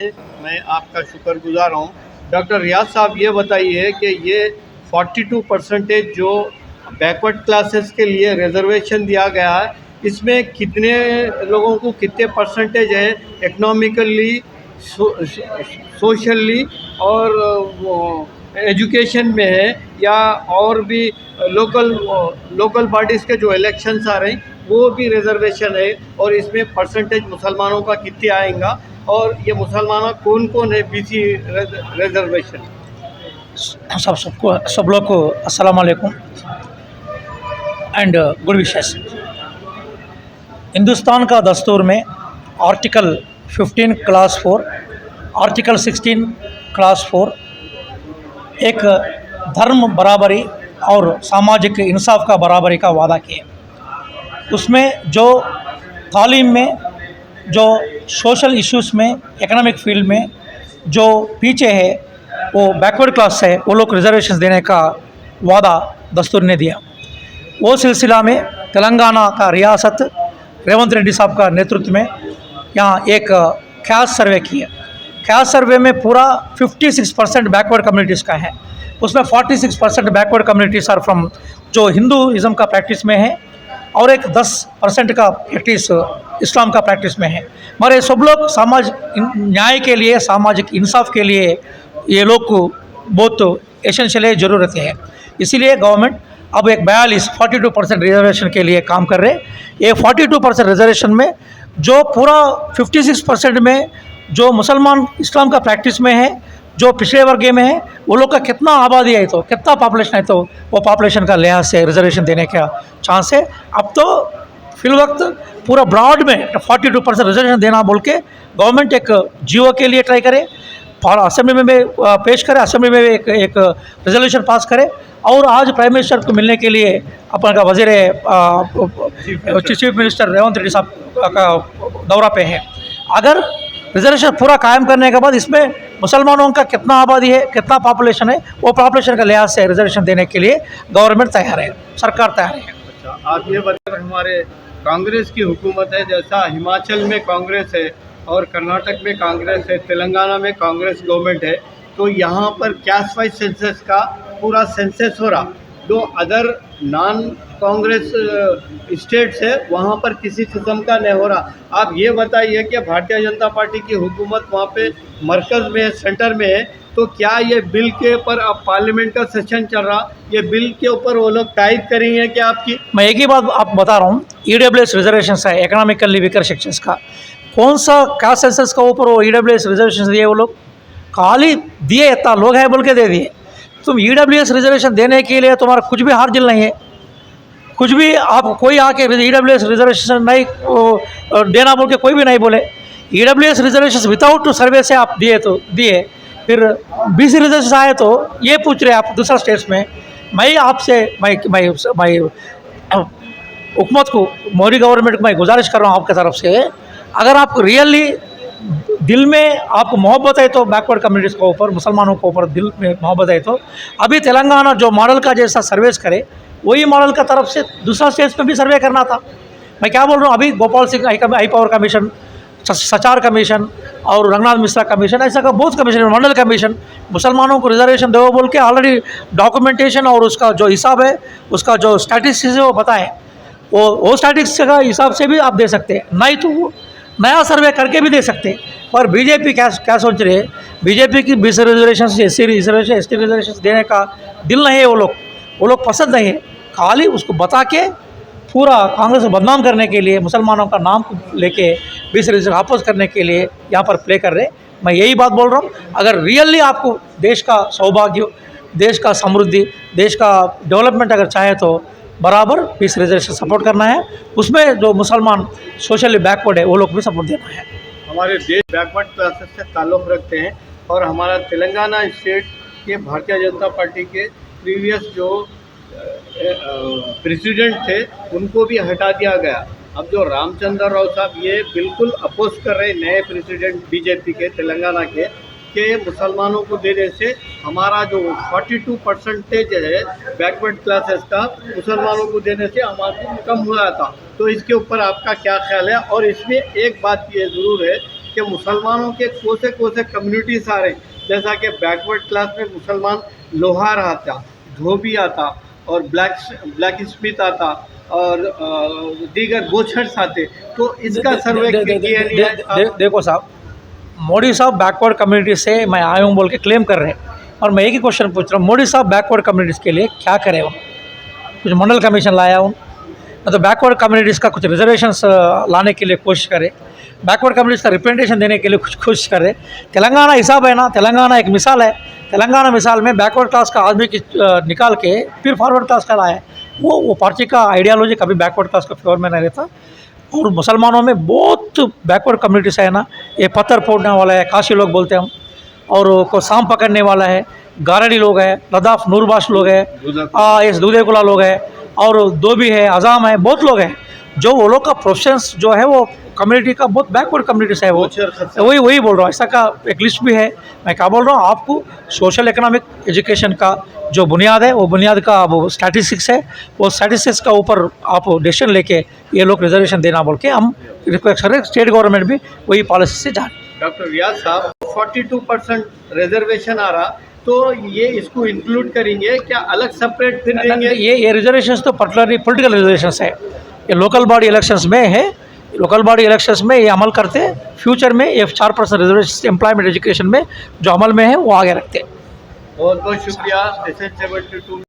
मैं आपका शुक्रगुजार हूँ। डॉक्टर रियाज साहब, ये बताइए कि ये 42% जो बैकवर्ड क्लासेस के लिए रिजर्वेशन दिया गया है, इसमें कितने लोगों को कितने परसेंटेज है इकोनॉमिकली, सोशली और एजुकेशन में है, या और भी लोकल लोकल बॉडीज़ के जो इलेक्शंस आ रहे हैं वो भी रिजर्वेशन है, और इसमें परसेंटेज मुसलमानों का कितने आएगा, और ये मुसलमान कौन कौन है बीसी रिजर्वेशन? सब लोग को अस्सलाम वालेकुम एंड गुड विशेस। हिंदुस्तान का दस्तूर में आर्टिकल 15 क्लास 4, आर्टिकल 16 क्लास 4 एक धर्म बराबरी और सामाजिक इंसाफ का बराबरी का वादा किए। उसमें जो तालीम में, जो सोशल इश्यूज़ में, इकोनॉमिक फील्ड में जो पीछे है, वो बैकवर्ड क्लास है, वो लोग रिजर्वेशन देने का वादा दस्तूर ने दिया। वो सिलसिला में तेलंगाना का रियासत रेवंत रेड्डी साहब का नेतृत्व में यहाँ एक ख्यास सर्वे किया। ख्यास सर्वे में पूरा 56% बैकवर्ड कम्युनिटीज़ का है। उसमें 46% बैकवर्ड कम्युनिटीज़ आर फ्रॉम जो हिंदुइज़्म का प्रैक्टिस में है, और एक 10% का प्रैक्टिस इस्लाम का प्रैक्टिस में है। मगर ये सब लोग समाज न्याय के लिए, सामाजिक इंसाफ के लिए ये लोग को बहुत एसेंशियल ज़रूरत है। इसीलिए गवर्नमेंट अब एक 42% रिजर्वेशन के लिए काम कर रहे। ये 42% रिजर्वेशन में जो पूरा 56% में जो मुसलमान इस्लाम का प्रैक्टिस में है, जो पिछड़े वर्ग में है, वो लोग का कितना आबादी है, तो कितना पॉपुलेशन है, तो वो पॉपुलेशन का लिहाज से रिजर्वेशन देने का चांस है। अब तो फिल वक्त पूरा ब्रॉड में 42% रिजर्वेशन देना बोल के गवर्नमेंट एक जीओ के लिए ट्राई करे, और असेंबली में पेश करे, असेंबली में एक रेजोल्यूशन पास करे। और आज प्राइम मिनिस्टर को मिलने के लिए अपन का वज़ीर चीफ मिनिस्टर रेवंत रेड्डी साहब का दौरा पे है। अगर रिजर्वेशन पूरा कायम करने के बाद इसमें मुसलमानों का कितना आबादी है, कितना पॉपुलेशन है, वो पॉपुलेशन का लिहाज से रिजर्वेशन देने के लिए गवर्नमेंट तैयार है, सरकार तैयार है। अच्छा, आप ये बताएं, हमारे कांग्रेस की हुकूमत है, जैसा हिमाचल में कांग्रेस है और कर्नाटक में कांग्रेस है, तेलंगाना में कांग्रेस गवर्नमेंट है, तो यहाँ पर कैस्ट वाइज सेंसस का पूरा सेंसस हो रहा। जो अदर नॉन कांग्रेस स्टेट्स है वहाँ पर किसी किस्म का नहीं हो रहा। आप ये बताइए कि भारतीय जनता पार्टी की हुकूमत वहाँ पे मरकज़ में है, सेंटर में है, तो क्या ये बिल के ऊपर अब पार्लियामेंट का सेशन चल रहा, ये बिल के ऊपर वो लोग टाइप करेंगे क्या आपकी? मैं एक ही बात आप बता रहा हूँ, EWS रिजर्वेशन है, इकोनॉमिकली वीकर सेक्शंस का, कौन सा कास्ट सेंसस का ऊपर वो EWS रिजर्वेशन दिए? वो लोग खाली दिए, इतना लोग हैं बोल के दे दिए। तुम EWS रिजर्वेशन देने के लिए तुम्हारा कुछ भी हार जिल नहीं है, कुछ भी आप कोई आके EWS रिजर्वेशन नहीं देना बोल के कोई भी नहीं बोले। EWS रिजर्वेशन विदाउट सर्वे से आप दिए तो दिए, फिर BC रिजर्वेशन आए तो ये पूछ रहे आप दूसरा स्टेट्स में। मैं आपसे मैं हुकूमत को, मोदी गवर्नमेंट को मैं गुजारिश कर रहा हूँ आपके तरफ से, अगर आपको रियली दिल में आपको मोहब्बत है तो बैकवर्ड कम्युनिटीज़ के ऊपर, मुसलमानों के ऊपर दिल में मोहब्बत है तो अभी तेलंगाना जो मॉडल का जैसा सर्वेस करे, वही मॉडल का तरफ से दूसरा स्टेट्स में भी सर्वे करना था। मैं क्या बोल रहा हूँ, अभी Gopal Singh high power commission, Sachar commission और रंगनाथ मिश्रा कमीशन, ऐसा का बहुत कमीशन, मंडल कमीशन, मुसलमानों को रिजर्वेशन दो बोल के ऑलरेडी डॉक्यूमेंटेशन और उसका जो हिसाब है, उसका जो स्टैटिस्टिक्स है वो बताएं। वो स्टैटिस्टिक्स का हिसाब से भी आप दे सकते हैं, नहीं तो नया सर्वे करके भी दे सकते हैं। पर बीजेपी क्या सोच रही है, बीजेपी की BC reservation, SC reservation, ST reservation देने का दिल नहीं है, वो लोग पसंद नहीं है। खाली उसको बता के पूरा कांग्रेस को बदनाम करने के लिए, मुसलमानों का नाम लेके BC रिजर्वेशन वापस करने के लिए यहाँ पर प्ले कर रहे। मैं यही बात बोल रहा हूँ, अगर रियली आपको देश का सौभाग्य, देश का समृद्धि, देश का डेवलपमेंट अगर चाहे तो बराबर BC रिजर्वेशन सपोर्ट करना है। उसमें जो मुसलमान सोशली बैकवर्ड है वो लोग भी सपोर्ट देना है। हमारे देश बैकवर्ड क्लासेस से ताल्लुक़ रखते हैं, और हमारा तेलंगाना स्टेट के भारतीय जनता पार्टी के प्रीवियस जो प्रेसिडेंट थे उनको भी हटा दिया गया। अब जो रामचंद्र राव साहब ये बिल्कुल अपोज कर रहे नए प्रेसिडेंट बीजेपी के तेलंगाना के मुसलमानों को देने से हमारा जो 42% है बैकवर्ड क्लासेस का, मुसलमानों को देने से हमारा कम हुआ था। तो इसके ऊपर आपका क्या ख्याल है? और इसमें एक बात ये ज़रूर है कि मुसलमानों के कोसे कोसे कम्युनिटीज आ रहे, जैसा कि बैकवर्ड क्लास में मुसलमान लोहार आता, धोबी आता और ब्लैक स्मिथ आता और दीगर गोछर्स आते, तो इसका सर्वे किया नहीं है। देखो साहब, मोदी साहब बैकवर्ड कम्युनिटी से मैं आया हूँ बोल के क्लेम कर रहे हैं, और मैं एक ही क्वेश्चन पूछ रहा हूँ, मोदी साहब बैकवर्ड कम्युनिटीज़ के लिए क्या करे? वो कुछ मंडल कमीशन लाया हूँ, तो बैकवर्ड कम्युनिटीज़ का कुछ रिजर्वेशंस लाने के लिए कोशिश करे, बैकवर्ड कम्युनिटीज़ का रिप्रेजेंटेशन देने के लिए कुछ कोशिश करे। तेलंगाना हिसाब है ना, तेलंगाना एक मिसाल है, तेलंगाना मिसाल में बैकवर्ड क्लास का आदमी की निकाल के फिर फॉरवर्ड क्लास का लाया है। वो पार्टी का आइडियालॉजी कभी बैकवर्ड क्लास का फेवर में नहीं रहता। और मुसलमानों में बहुत बैकवर्ड कम्युनिटीज़ है ना, ये पत्थर फोड़ने वाला है, काशी लोग बोलते हैं हम, और को सांप पकड़ने वाला है, गारडी लोग है, लद्दाख नूरबाश लोग है, इस दूधेकुला लोग है, और धोबी है, अजाम है, बहुत लोग हैं जो वो लोग का प्रोफेशंस जो है वो कम्युनिटी का बहुत बैकवर्ड कम्युनिटीज़ है। वो वही बोल रहा हूँ, ऐसा का एक लिस्ट भी है। मैं क्या बोल रहा हूँ आपको, सोशल इकोनॉमिक एजुकेशन का जो बुनियाद है, वो बुनियाद का वो स्टैटिस्टिक्स है, वो स्टैटिस्टिक्स का ऊपर आप डिसीजन लेके ये लोग रिजर्वेशन देना बोल के हम रिक्वेस्ट करें। स्टेट गवर्नमेंट भी वही पॉलिसी से जा रही। डॉक्टर रियाज साहब, 42% रिजर्वेशन आ रहा, तो ये इसको इंक्लूड करेंगे क्या, अलग सेपरेट फिर देंगे? ये रिजर्वेशंस तो पर्टिकुलरली पॉलिटिकल रिजर्वेशंस है, ये लोकल बॉडी इलेक्शंस में है, लोकल बॉडी इलेक्शंस में ये अमल करते हैं। फ्यूचर में ये 4% रिजर्वेशन एम्प्लॉयमेंट एजुकेशन में जो अमल में है वो आगे रखते हैं। बहुत बहुत शुक्रिया। SN72